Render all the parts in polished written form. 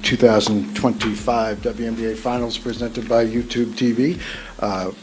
2025 WNBA Finals presented by YouTube TV.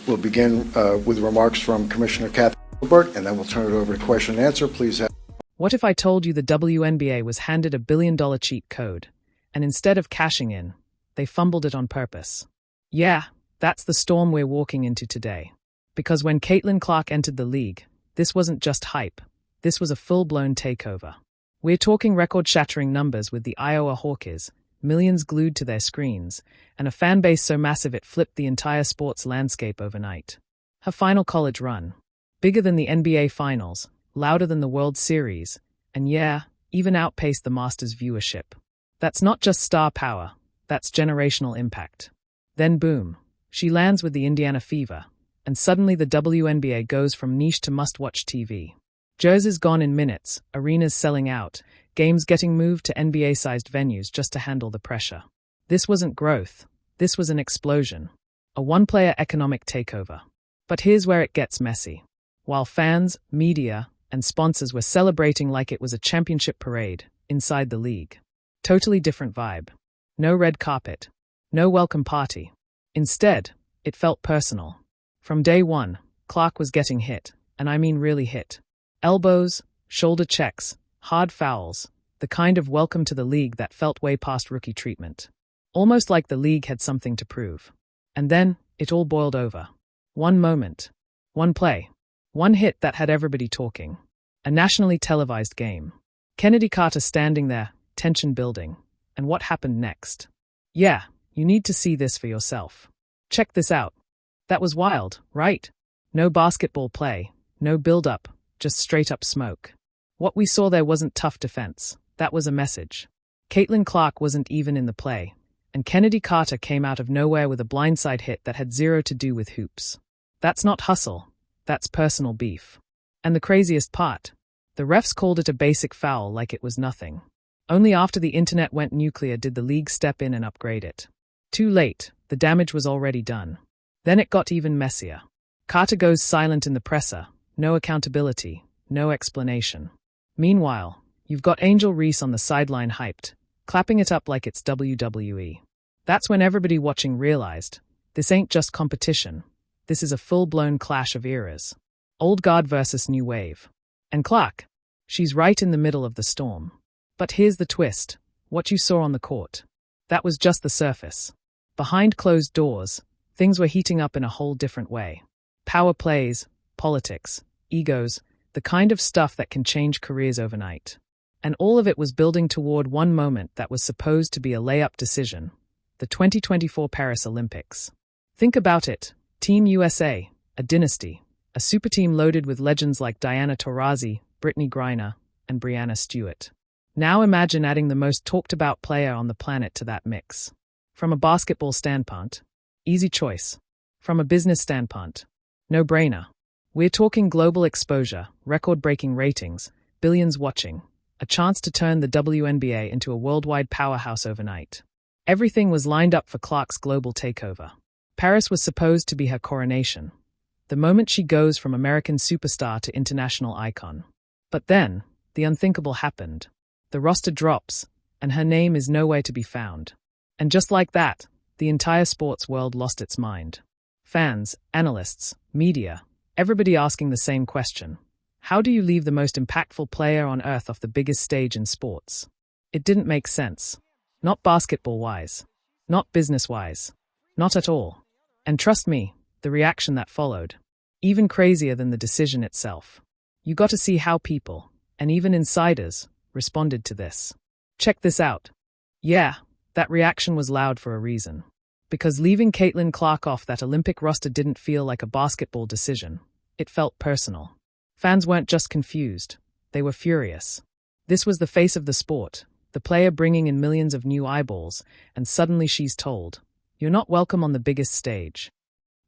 We'll begin with remarks from Commissioner Kathy Gilbert, and then we'll turn it over to question and answer. Please have. What if I told you the WNBA was handed a $1 billion cheat code, and instead of cashing in, they fumbled it on purpose? Yeah, that's the storm we're walking into today. Because when Caitlin Clark entered the league, this wasn't just hype. This was a full-blown takeover. We're talking record-shattering numbers with the Iowa Hawkeyes, millions glued to their screens, and a fan base so massive it flipped the entire sports landscape overnight. Her final college run. Bigger than the NBA Finals, louder than the World Series, and yeah, even outpaced the Masters viewership. That's not just star power, that's generational impact. Then boom, she lands with the Indiana Fever, and suddenly the WNBA goes from niche to must-watch TV. Jerseys gone in minutes, arenas selling out, games getting moved to NBA-sized venues just to handle the pressure. This wasn't growth, this was an explosion. A one-player economic takeover. But here's where it gets messy. While fans, media, and sponsors were celebrating like it was a championship parade inside the league. Totally different vibe. No red carpet. No welcome party. Instead, it felt personal. From day one, Clark was getting hit, and I mean really hit. Elbows, shoulder checks, hard fouls, the kind of welcome to the league that felt way past rookie treatment. Almost like the league had something to prove. And then, it all boiled over. One moment. One play. One hit that had everybody talking. A nationally televised game. Kennedy Carter standing there, tension building. And what happened next? Yeah, you need to see this for yourself. Check this out. That was wild, right? No basketball play, no build-up, just straight-up smoke. What we saw there wasn't tough defense. That was a message. Caitlin Clark wasn't even in the play, and Kennedy Carter came out of nowhere with a blindside hit that had zero to do with hoops. That's not hustle. That's personal beef. And the craziest part, the refs called it a basic foul like it was nothing. Only after the internet went nuclear did the league step in and upgrade it. Too late, the damage was already done. Then it got even messier. Carter goes silent in the presser, no accountability, no explanation. Meanwhile, you've got Angel Reese on the sideline hyped, clapping it up like it's WWE. That's when everybody watching realized, this ain't just competition. This is a full-blown clash of eras. Old guard versus new wave. And Clark, she's right in the middle of the storm. But here's the twist, what you saw on the court. That was just the surface. Behind closed doors, things were heating up in a whole different way. Power plays, politics, egos, the kind of stuff that can change careers overnight. And all of it was building toward one moment that was supposed to be a layup decision, the 2024 Paris Olympics. Think about it, Team USA, a dynasty, a super team loaded with legends like Diana Taurasi, Brittany Griner, and Breanna Stewart. Now imagine adding the most talked-about player on the planet to that mix. From a basketball standpoint, easy choice. From a business standpoint, no-brainer. We're talking global exposure, record-breaking ratings, billions watching, a chance to turn the WNBA into a worldwide powerhouse overnight. Everything was lined up for Clark's global takeover. Paris was supposed to be her coronation, the moment she goes from American superstar to international icon. But then, the unthinkable happened. The roster drops, and her name is nowhere to be found. And just like that, the entire sports world lost its mind. Fans, analysts, media, everybody asking the same question. How do you leave the most impactful player on earth off the biggest stage in sports? It didn't make sense. Not basketball-wise. Not business-wise. Not at all. And trust me, the reaction that followed. Even crazier than the decision itself. You got to see how people, and even insiders, responded to this. Check this out. Yeah, that reaction was loud for a reason. Because leaving Caitlin Clark off that Olympic roster didn't feel like a basketball decision. It felt personal. Fans weren't just confused. They were furious. This was the face of the sport, the player bringing in millions of new eyeballs, and suddenly she's told, you're not welcome on the biggest stage.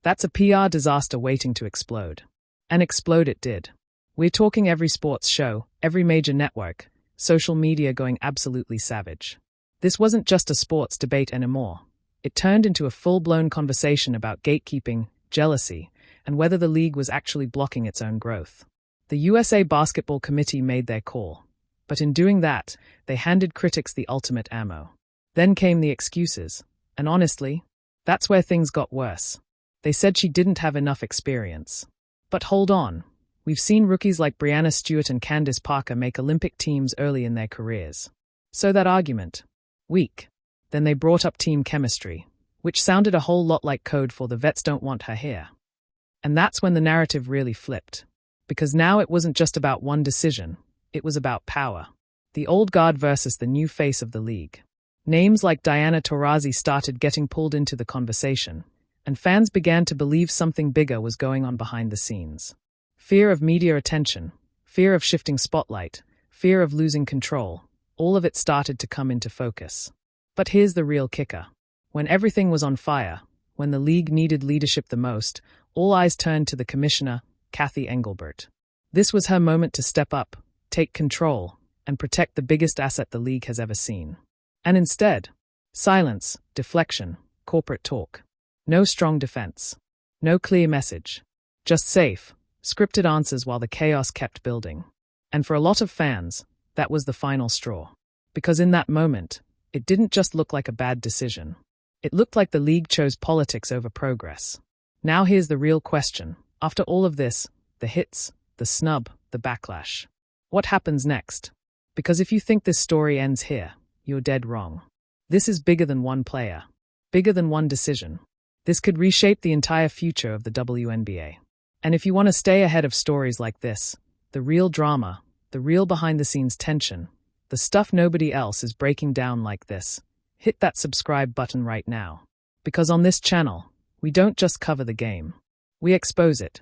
That's a PR disaster waiting to explode. And explode it did. We're talking every sports show, every major network, social media going absolutely savage. This wasn't just a sports debate anymore. It turned into a full-blown conversation about gatekeeping, jealousy, and whether the league was actually blocking its own growth. The USA Basketball Committee made their call. But in doing that, they handed critics the ultimate ammo. Then came the excuses. And honestly, that's where things got worse. They said she didn't have enough experience. But hold on. We've seen rookies like Brianna Stewart and Candace Parker make Olympic teams early in their careers. So that argument? Weak. Then they brought up team chemistry, which sounded a whole lot like code for the vets don't want her here. And that's when the narrative really flipped. Because now it wasn't just about one decision, it was about power. The old guard versus the new face of the league. Names like Diana Taurasi started getting pulled into the conversation, and fans began to believe something bigger was going on behind the scenes. Fear of media attention, fear of shifting spotlight, fear of losing control, all of it started to come into focus. But here's the real kicker. When everything was on fire, when the league needed leadership the most, all eyes turned to the commissioner, Kathy Engelbert. This was her moment to step up, take control, and protect the biggest asset the league has ever seen. And instead, silence, deflection, corporate talk. No strong defense. No clear message. Just safe, scripted answers while the chaos kept building. And for a lot of fans, that was the final straw. Because in that moment, it didn't just look like a bad decision. It looked like the league chose politics over progress. Now here's the real question. After all of this, the hits, the snub, the backlash. What happens next? Because if you think this story ends here, you're dead wrong. This is bigger than one player. Bigger than one decision. This could reshape the entire future of the WNBA. And if you want to stay ahead of stories like this, the real drama, the real behind-the-scenes tension, the stuff nobody else is breaking down like this, hit that subscribe button right now. Because on this channel, we don't just cover the game. We expose it.